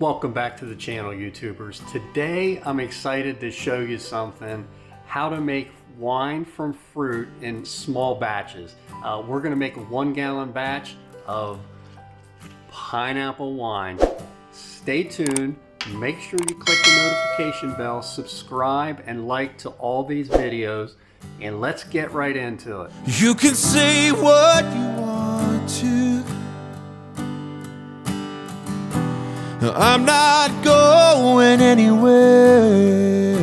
Welcome back to the channel, YouTubers. Today I'm excited to show you something, how to make wine from fruit in small batches. We're going to make a 1 gallon batch of pineapple wine. Stay tuned, make sure you click the notification bell, subscribe and like to all these videos, and let's get right into it. You can say what you want to, I'm not going anywhere.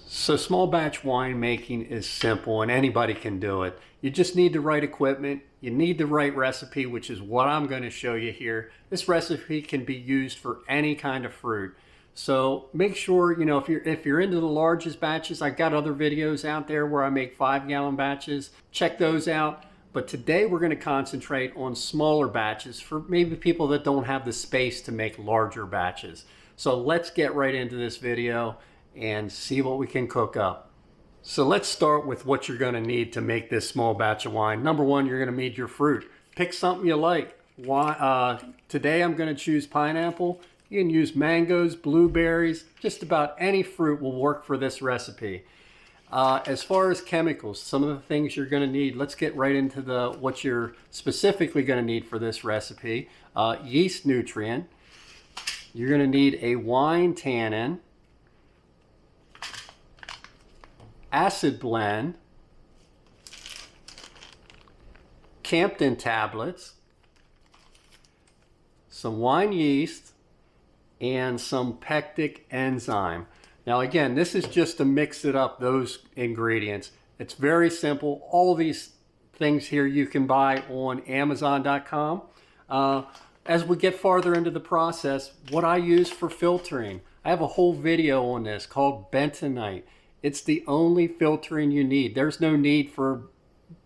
So small batch winemaking is simple and anybody can do it. You just need the right equipment, you need the right recipe, which is what I'm going to show you here. This recipe can be used for any kind of fruit. So make sure, you know, if you're into the largest batches, I've got other videos out there where I make 5 gallon batches. Check those out. But today we're going to concentrate on smaller batches for maybe people that don't have the space to make larger batches. So let's get right into this video and see what we can cook up. So let's start with what you're going to need to make this small batch of wine. Number one, you're going to need your fruit. Pick something you like. Today I'm going to choose pineapple. You can use mangoes, blueberries, just about any fruit will work for this recipe. As far as chemicals, some of the things you're going to need, let's get right into what you're specifically going to need for this recipe. Yeast nutrient. You're going to need a wine tannin, acid blend, Campden tablets, some wine yeast, and some pectic enzyme. Now again, this is just to mix it up, those ingredients. It's very simple. All these things here you can buy on Amazon.com. As we get farther into the process, what I use for filtering, I have a whole video on this called bentonite. It's the only filtering you need. There's no need for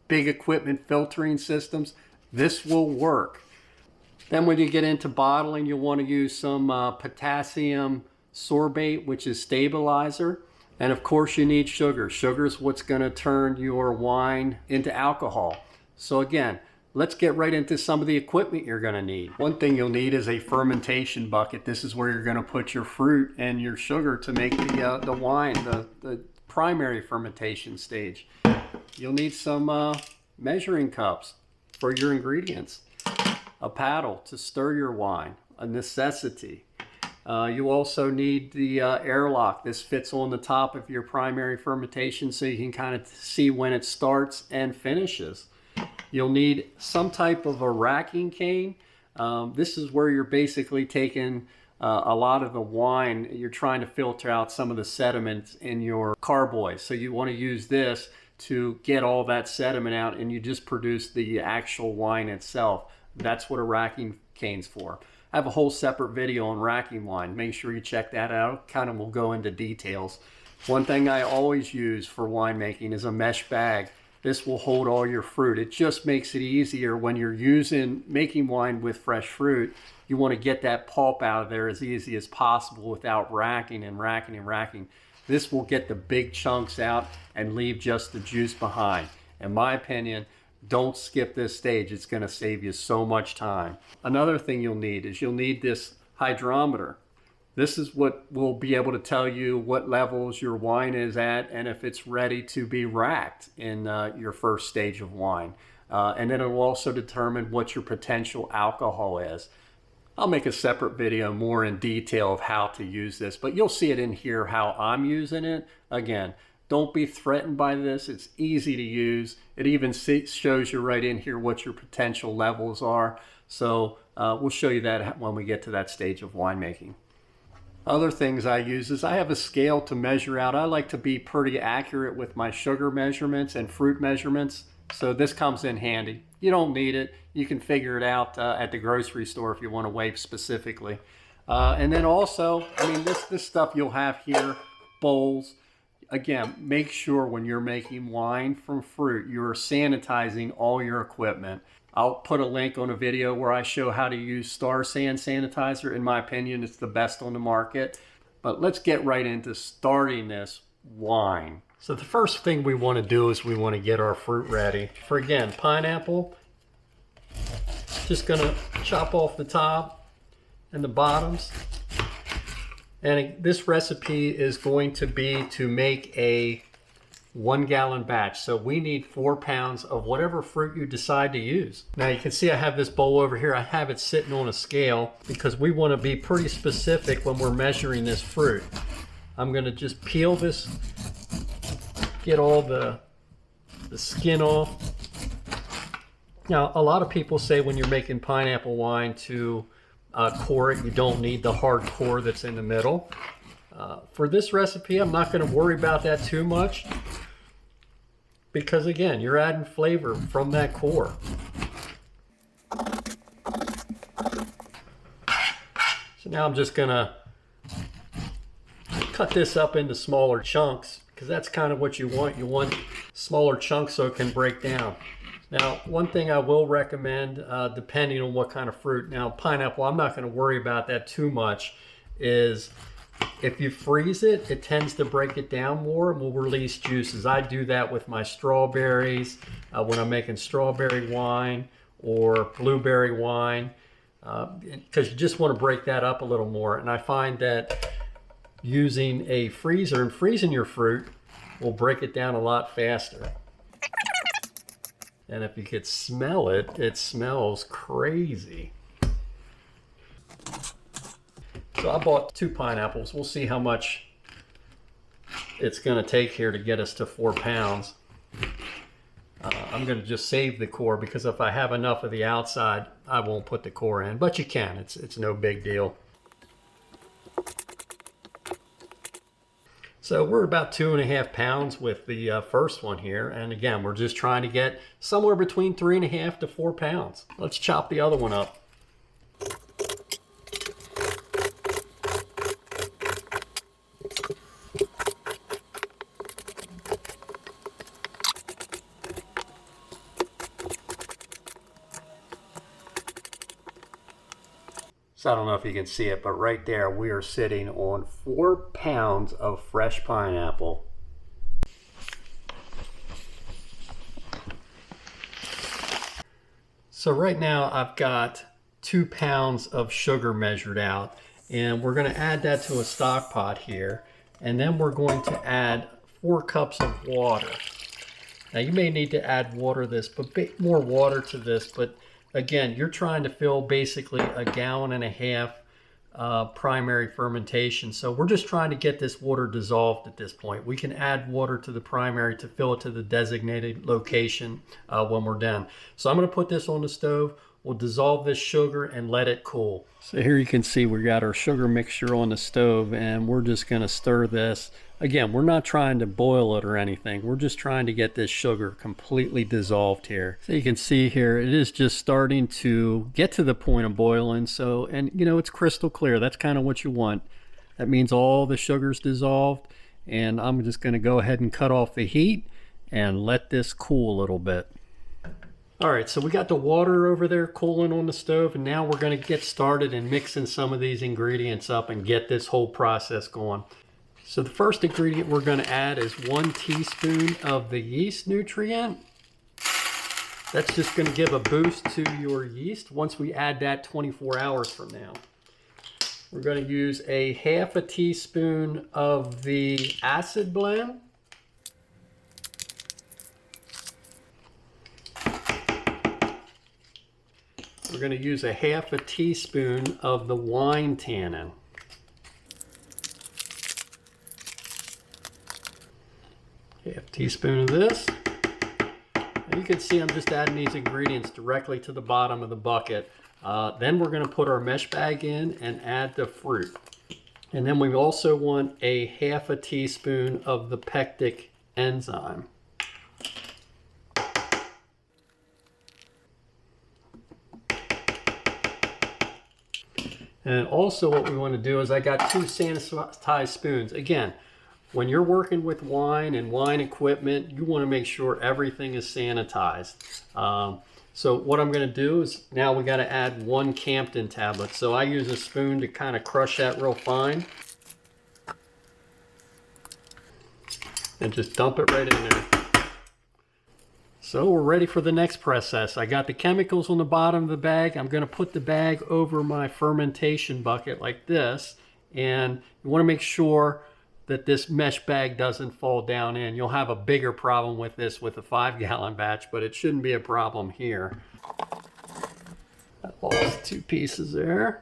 big equipment filtering systems. This will work. Then when you get into bottling, you'll want to use some potassium sorbate, which is stabilizer. And of course you need sugar. Sugar is what's going to turn your wine into alcohol. So again, let's get right into some of the equipment you're going to need. One thing you'll need is a fermentation bucket. This is where you're going to put your fruit and your sugar to make the wine, the primary fermentation stage. You'll need some measuring cups for your ingredients, a paddle to stir your wine, a necessity. You also need the airlock. This fits on the top of your primary fermentation so you can kind of see when it starts and finishes. You'll need some type of a racking cane. This is where you're basically taking a lot of the wine. You're trying to filter out some of the sediments in your carboys. So you want to use this to get all that sediment out and you just produce the actual wine itself. That's what a racking cane's for. I have a whole separate video on racking wine. Make sure you check that out. Kind of will go into details. One thing I always use for winemaking is a mesh bag. This will hold all your fruit. It just makes it easier when you're making wine with fresh fruit. You want to get that pulp out of there as easy as possible without racking and racking and racking. This will get the big chunks out and leave just the juice behind. In my opinion, don't skip this stage. It's going to save you so much time. Another thing you'll need is you'll need this hydrometer. This is what will be able to tell you what levels your wine is at and if it's ready to be racked in your first stage of wine. And then it will also determine what your potential alcohol is. I'll make a separate video more in detail of how to use this, but you'll see it in here how I'm using it. Again, don't be threatened by this. It's easy to use. It even shows you right in here what your potential levels are. So we'll show you that when we get to that stage of winemaking. Other things I use is I have a scale to measure out. I like to be pretty accurate with my sugar measurements and fruit measurements. So this comes in handy. You don't need it. You can figure it out at the grocery store if you want to weigh specifically. And then also, I mean, this stuff you'll have here, bowls. Again, make sure when you're making wine from fruit, you're sanitizing all your equipment. I'll put a link on a video where I show how to use Star San sanitizer. In my opinion, it's the best on the market. But let's get right into starting this wine. So the first thing we want to do is we want to get our fruit ready. For again, pineapple, Just gonna chop off the top and the bottoms. And this recipe is going to be to make a 1 gallon batch. So we need 4 pounds of whatever fruit you decide to use. Now you can see I have this bowl over here. I have it sitting on a scale because we want to be pretty specific when we're measuring this fruit. I'm going to just peel this, get all the skin off. Now a lot of people say when you're making pineapple wine to core it, you don't need the hard core that's in the middle. For this recipe, I'm not going to worry about that too much because again, you're adding flavor from that core. So now I'm just going to cut this up into smaller chunks because that's kind of what you want. You want smaller chunks so it can break down. Now, one thing I will recommend, depending on what kind of fruit, now pineapple, I'm not going to worry about that too much, is if you freeze it, it tends to break it down more and will release juices. I do that with my strawberries when I'm making strawberry wine or blueberry wine because you just want to break that up a little more. And I find that using a freezer and freezing your fruit will break it down a lot faster. And if you could smell it, it smells crazy. So I bought 2 pineapples. We'll see how much it's going to take here to get us to 4 pounds. I'm going to just save the core because if I have enough of the outside, I won't put the core in. But you can. It's no big deal. So we're about 2.5 pounds with the first one here. And again, we're just trying to get somewhere between 3.5 to 4 pounds. Let's chop the other one up. So I don't know if you can see it, but right there we are sitting on 4 pounds of fresh pineapple. So right now I've got 2 pounds of sugar measured out, and we're going to add that to a stock pot here, and then we're going to add 4 cups of water. Now you may need to add more water to this, but again, you're trying to fill basically 1.5 gallons primary fermentation. So we're just trying to get this water dissolved at this point. We can add water to the primary to fill it to the designated location when we're done. So I'm going to put this on the stove. We'll dissolve this sugar and let it cool. So here you can see we got our sugar mixture on the stove, and we're just going to stir this. Again, we're not trying to boil it or anything. We're just trying to get this sugar completely dissolved here. So you can see here, it is just starting to get to the point of boiling. So, and you know, it's crystal clear. That's kind of what you want. That means all the sugar's dissolved. And I'm just going to go ahead and cut off the heat and let this cool a little bit. All right, so we got the water over there cooling on the stove, and now we're going to get started in mixing some of these ingredients up and get this whole process going. So the first ingredient we're going to add is 1 teaspoon of the yeast nutrient. That's just going to give a boost to your yeast once we add that 24 hours from now. We're going to use a 1/2 teaspoon of the acid blend. We're going to use a 1/2 teaspoon of the wine tannin. Half teaspoon of this. And you can see I'm just adding these ingredients directly to the bottom of the bucket. Then we're going to put our mesh bag in and add the fruit. And then we also want a 1/2 teaspoon of the pectic enzyme. And also what we want to do is I got 2 sanitized spoons. Again, when you're working with wine and wine equipment, you want to make sure everything is sanitized. So what I'm going to do is now we got to add 1 Campden Tablet. So I use a spoon to kind of crush that real fine. And just dump it right in there. So we're ready for the next process. I got the chemicals on the bottom of the bag. I'm going to put the bag over my fermentation bucket like this. And you want to make sure that this mesh bag doesn't fall down in. You'll have a bigger problem with this with a 5-gallon batch, but it shouldn't be a problem here. I lost 2 pieces there.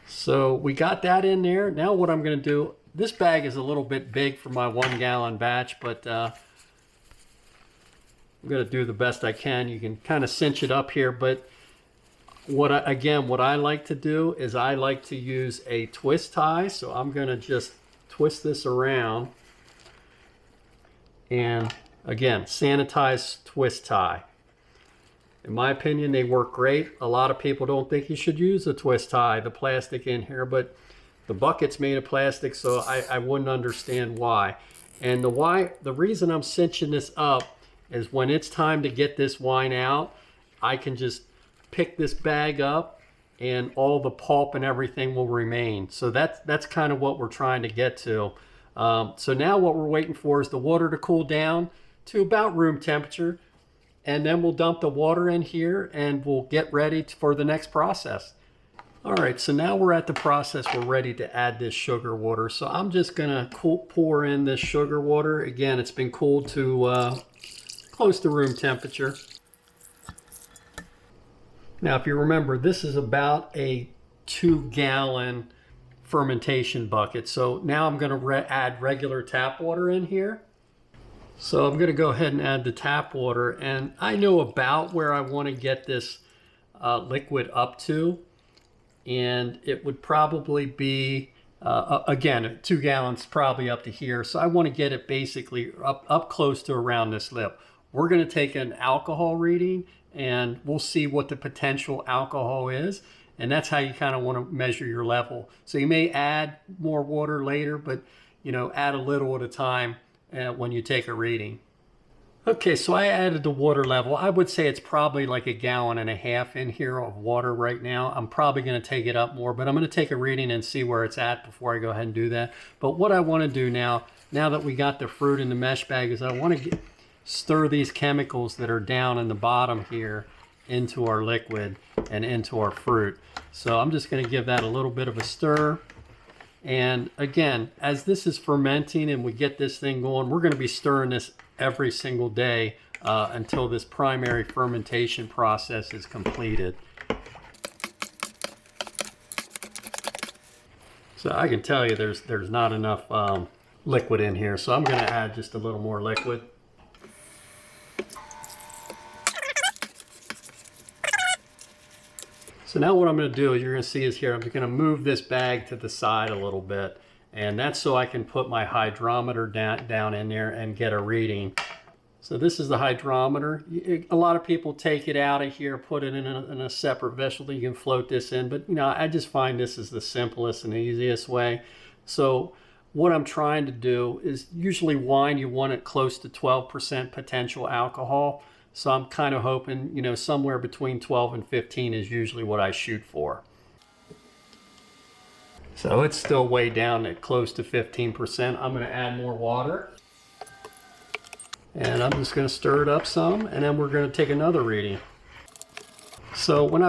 So we got that in there. Now what I'm going to do, this bag is a little bit big for my 1-gallon batch, but I'm going to do the best I can. You can kind of cinch it up here, but what I like to do is I like to use a twist tie. So I'm going to just twist this around, and again, sanitized twist tie. In my opinion, they work great. A lot of people don't think you should use a twist tie, the plastic in here, but the bucket's made of plastic, so I wouldn't understand why. And the reason I'm cinching this up is when it's time to get this wine out, I can just pick this bag up and all the pulp and everything will remain. So that's kind of what we're trying to get to. So now what we're waiting for is the water to cool down to about room temperature, and then we'll dump the water in here and we'll get ready for the next process. All right, so now we're at the process. We're ready to add this sugar water. So I'm just gonna pour in this sugar water. Again, it's been cooled to close to room temperature. Now, if you remember, this is about a 2-gallon fermentation bucket. So now I'm going to add regular tap water in here. So I'm going to go ahead and add the tap water. And I know about where I want to get this liquid up to. And it would probably be, again, 2 gallons probably up to here. So I want to get it basically up close to around this lip. We're going to take an alcohol reading, and we'll see what the potential alcohol is. And that's how you kind of want to measure your level. So you may add more water later, but add a little at a time when you take a reading. Okay, so I added the water level. I would say it's probably like 1.5 gallons in here of water right now. I'm probably going to take it up more, but I'm going to take a reading and see where it's at before I go ahead and do that. But what I want to do now that we got the fruit in the mesh bag, is I want to stir these chemicals that are down in the bottom here into our liquid and into our fruit. So I'm just going to give that a little bit of a stir. And again, as this is fermenting and we get this thing going, we're going to be stirring this every single day until this primary fermentation process is completed. So I can tell you there's not enough liquid in here, so I'm going to add just a little more liquid. So now what I'm going to do is, you're going to see is here, I'm just going to move this bag to the side a little bit. And that's so I can put my hydrometer down in there and get a reading. So this is the hydrometer. A lot of people take it out of here, put it in a separate vessel that you can float this in. But I just find this is the simplest and easiest way. So what I'm trying to do is, usually wine, you want it close to 12% potential alcohol. So I'm kind of hoping, somewhere between 12 and 15 is usually what I shoot for. So it's still way down at close to 15%. I'm going to add more water. And I'm just going to stir it up some, and then we're going to take another reading. So when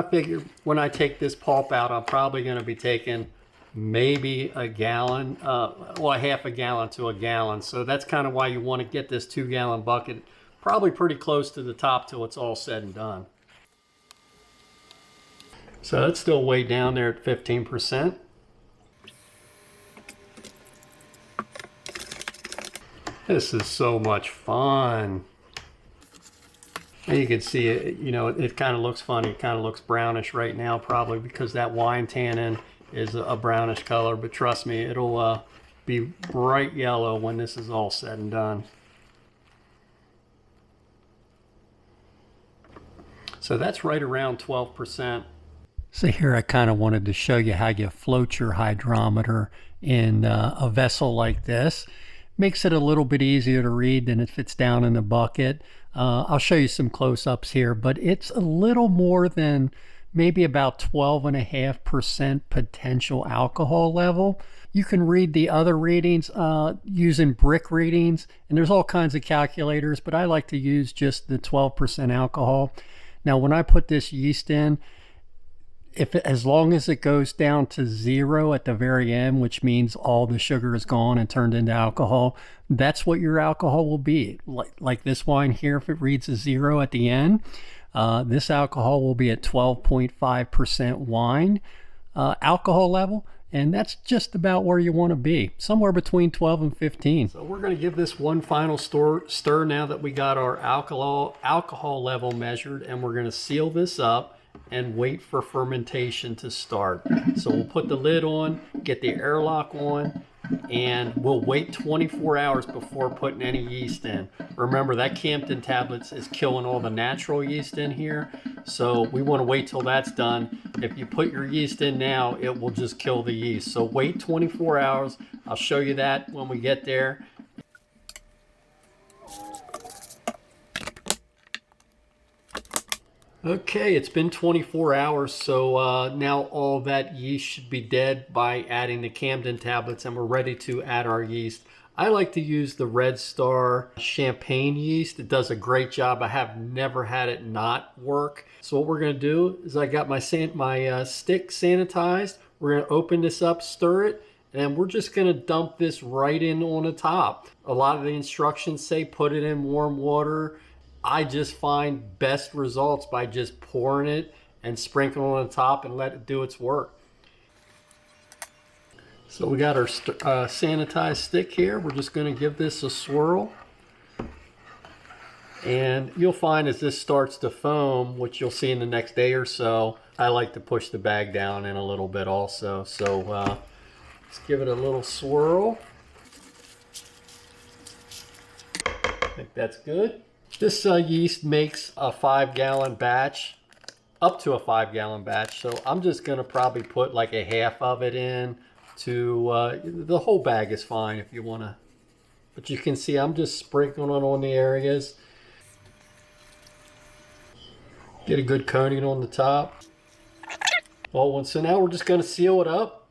I take this pulp out, I'm probably going to be taking maybe 1 gallon, well, 1/2 gallon to 1 gallon. So that's kind of why you want to get this 2-gallon bucket probably pretty close to the top till it's all said and done. So it's still way down there at 15%. This is so much fun. And you can see it, it kind of looks funny. It kind of looks brownish right now, probably because that wine tannin is a brownish color, but trust me, it'll be bright yellow when this is all said and done. So that's right around 12%. So here I kind of wanted to show you how you float your hydrometer in a vessel like this. Makes it a little bit easier to read than if it's down in the bucket. I'll show you some close-ups here, but it's a little more than maybe about 12.5% potential alcohol level. You can read the other readings using brick readings, and there's all kinds of calculators, but I like to use just the 12% alcohol. Now, when I put this yeast in, as long as it goes down to 0 at the very end, which means all the sugar is gone and turned into alcohol, that's what your alcohol will be. Like this wine here, if it reads a 0 at the end, this alcohol will be at 12.5% wine alcohol level, and that's just about where you want to be, somewhere between 12 and 15. So we're going to give this one final stir now that we got our alcohol level measured, and we're going to seal this up and wait for fermentation to start. So we'll put the lid on, get the airlock on, and we'll wait 24 hours before putting any yeast in. Remember, that Campden Tablets is killing all the natural yeast in here, so we want to wait till that's done. If you put your yeast in now, it will just kill the yeast. So wait 24 hours. I'll show you that when we get there. Okay, it's been 24 hours, so now all that yeast should be dead by adding the Campden Tablets, and we're ready to add our yeast. I like to use the Red Star champagne yeast. It does a great job. I have never had it not work. So what we're going to do is I got my stick sanitized. We're going to open this up, stir it, and we're just going to dump this right in on the top. A lot of the instructions say put it in warm water. I just find best results by just pouring it and sprinkling on the top and let it do its work. So we got our sanitized stick here. We're just going to give this a swirl. And you'll find as this starts to foam, which you'll see in the next day or so, I like to push the bag down in a little bit also. So let's give it a little swirl. I think that's good. This yeast makes a 5-gallon batch, up to a 5-gallon batch. So I'm just going to probably put like a half of it in to, the whole bag is fine if you want to. But you can see I'm just sprinkling it on the areas. Get a good coating on the top. So now we're just going to seal it up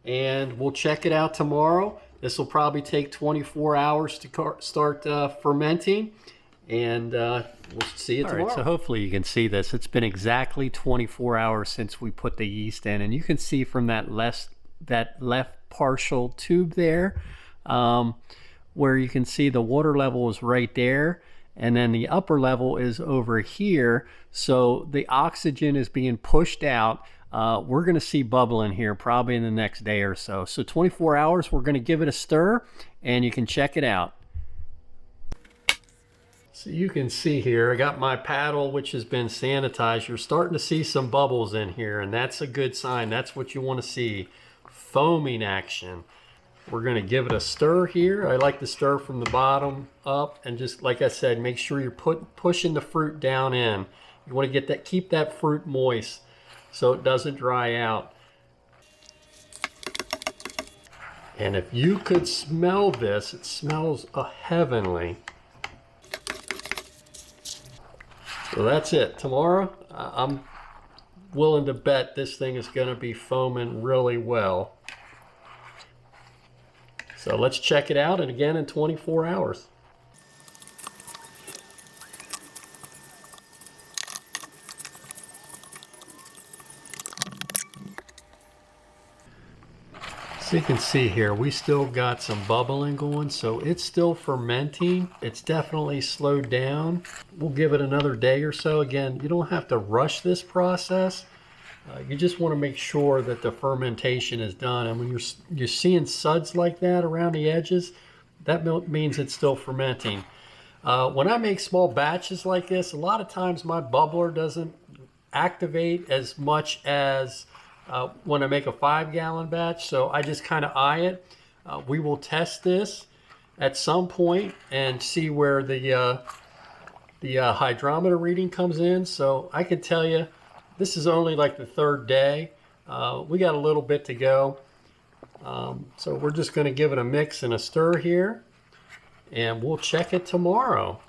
and we'll check it out tomorrow. This will probably take 24 hours to start fermenting. And we'll see it tomorrow. All right, so hopefully you can see this. It's been exactly 24 hours since we put the yeast in, and you can see from that left partial tube there, where you can see the water level is right there, and then the upper level is over here. So the oxygen is being pushed out. We're going to see bubbling here probably in the next day or so. So 24 hours, we're going to give it a stir, and you can check it out. So you can see here, I got my paddle, which has been sanitized. You're starting to see some bubbles in here, and that's a good sign. That's what you want to see, foaming action. We're going to give it a stir here. I like to stir from the bottom up, and just like I said, make sure you're pushing the fruit down in. You want to get that, keep that fruit moist so it doesn't dry out. And if you could smell this, it smells heavenly. So that's it. Tomorrow, I'm willing to bet this thing is going to be foaming really well. So let's check it out, and again in 24 hours. So you can see here, we still got some bubbling going, so it's still fermenting. It's definitely slowed down. We'll give it another day or so. Again, you don't have to rush this process. You just want to make sure that the fermentation is done. And when you're seeing suds like that around the edges, that means it's still fermenting. When I make small batches like this, a lot of times my bubbler doesn't activate as much as when I make a 5-gallon batch, so I just kind of eye it. We will test this at some point and see where the hydrometer reading comes in. So I can tell you, this is only like the 3rd day. We got a little bit to go. So we're just going to give it a mix and a stir here, and we'll check it tomorrow.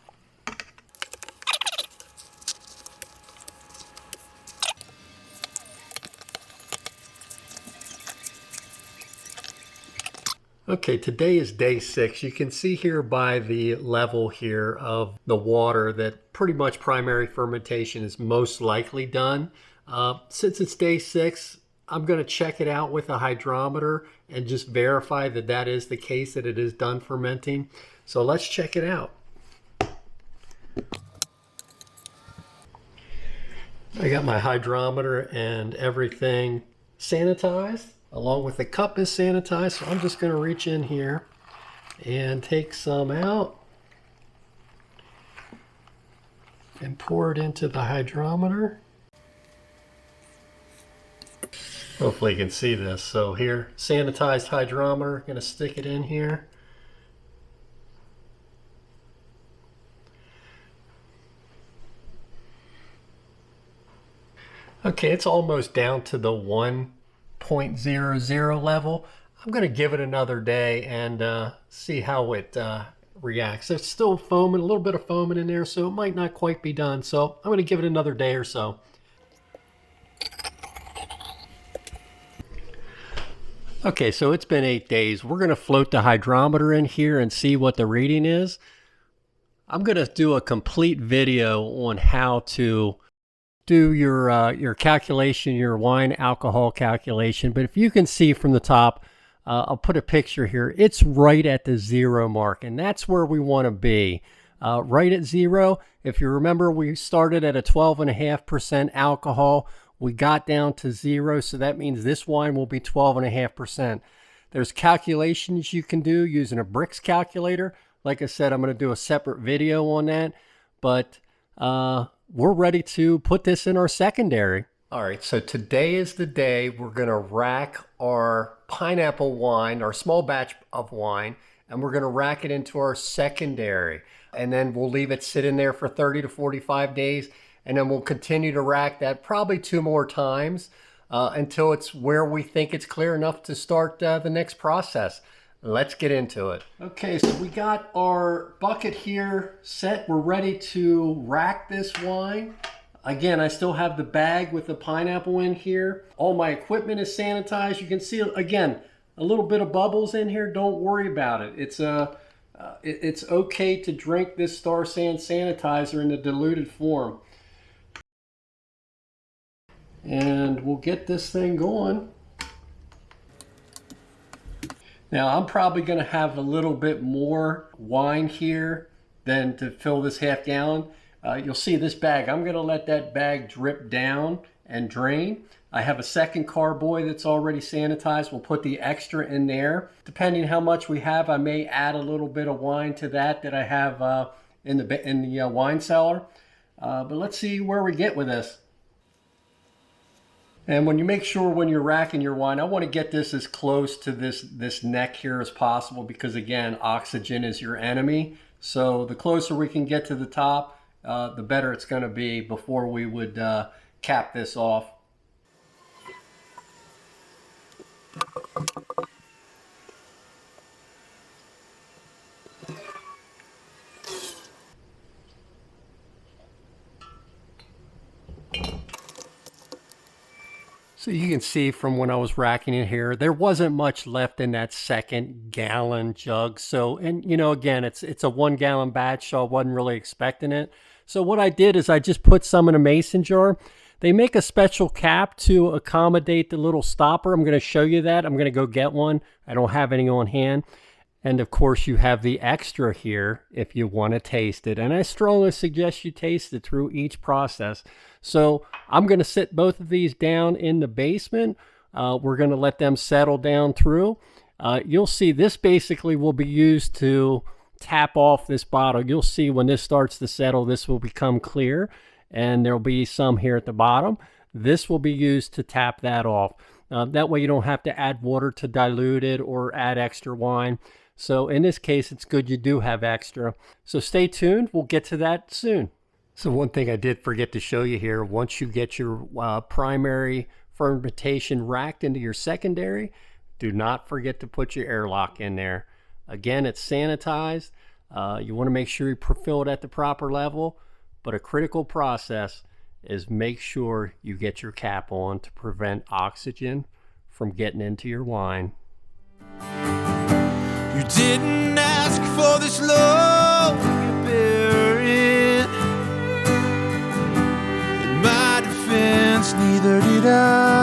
Okay, today is day 6. You can see here by the level here of the water that pretty much primary fermentation is most likely done. Since it's day 6, I'm going to check it out with a hydrometer and just verify that that is the case, that it is done fermenting. So let's check it out. I got my hydrometer and everything sanitized, along with the cup is sanitized. So I'm just going to reach in here and take some out and pour it into the hydrometer. Hopefully you can see this. So here, sanitized hydrometer, going to stick it in here. Okay, it's almost down to the 1.00 level. I'm going to give it another day and see how it reacts. It's still foaming, a little bit of foaming in there, so it might not quite be done. So I'm going to give it another day or so. Okay, so it's been 8 days. We're going to float the hydrometer in here and see what the reading is. I'm going to do a complete video on how to do your calculation, your wine alcohol calculation. But if you can see from the top, I'll put a picture here. It's right at the 0 mark, and that's where we want to be. Right at 0. If you remember, we started at a 12.5% alcohol. We got down to 0, so that means this wine will be 12.5%. There's calculations you can do using a Brix calculator. Like I said, I'm going to do a separate video on that, but we're ready to put this in our secondary. All right, so today is the day we're going to rack our pineapple wine, our small batch of wine, and we're going to rack it into our secondary. And then we'll leave it sit in there for 30 to 45 days. And then we'll continue to rack that probably 2 more times until it's where we think it's clear enough to start the next process. Let's get into it. Okay, so we got our bucket here set. We're ready to rack this wine. Again, I still have the bag with the pineapple in here. All my equipment is sanitized. You can see, again, a little bit of bubbles in here. Don't worry about it. It's okay to drink this Star San sanitizer in the diluted form. And we'll get this thing going. Now I'm probably going to have a little bit more wine here than to fill this half gallon. You'll see this bag. I'm going to let that bag drip down and drain. I have a second carboy that's already sanitized. We'll put the extra in there. Depending how much we have, I may add a little bit of wine to that I have in the wine cellar. But let's see where we get with this. And when you make sure when you're racking your wine, I want to get this as close to this neck here as possible because, again, oxygen is your enemy. So the closer we can get to the top, the better it's going to be before we would cap this off. So you can see from when I was racking it here, there wasn't much left in that second gallon jug. So, and you know, again, it's a 1 gallon batch, so I wasn't really expecting it. So what I did is I just put some in a mason jar. They make a special cap to accommodate the little stopper. I'm going to show you that. I'm going to go get one. I don't have any on hand. And of course you have the extra here if you want to taste it. And I strongly suggest you taste it through each process. So I'm going to sit both of these down in the basement. We're going to let them settle down through. You'll see this basically will be used to tap off this bottle. You'll see when this starts to settle, this will become clear. And there'll be some here at the bottom. This will be used to tap that off. That way you don't have to add water to dilute it or add extra wine. So in this case, it's good you do have extra. So stay tuned. We'll get to that soon. So one thing I did forget to show you here, once you get your primary fermentation racked into your secondary, do not forget to put your airlock in there. Again, it's sanitized. You want to make sure you fill it at the proper level, but a critical process is make sure you get your cap on to prevent oxygen from getting into your wine. didn't ask for this love you're bearing. In my defense, neither did I.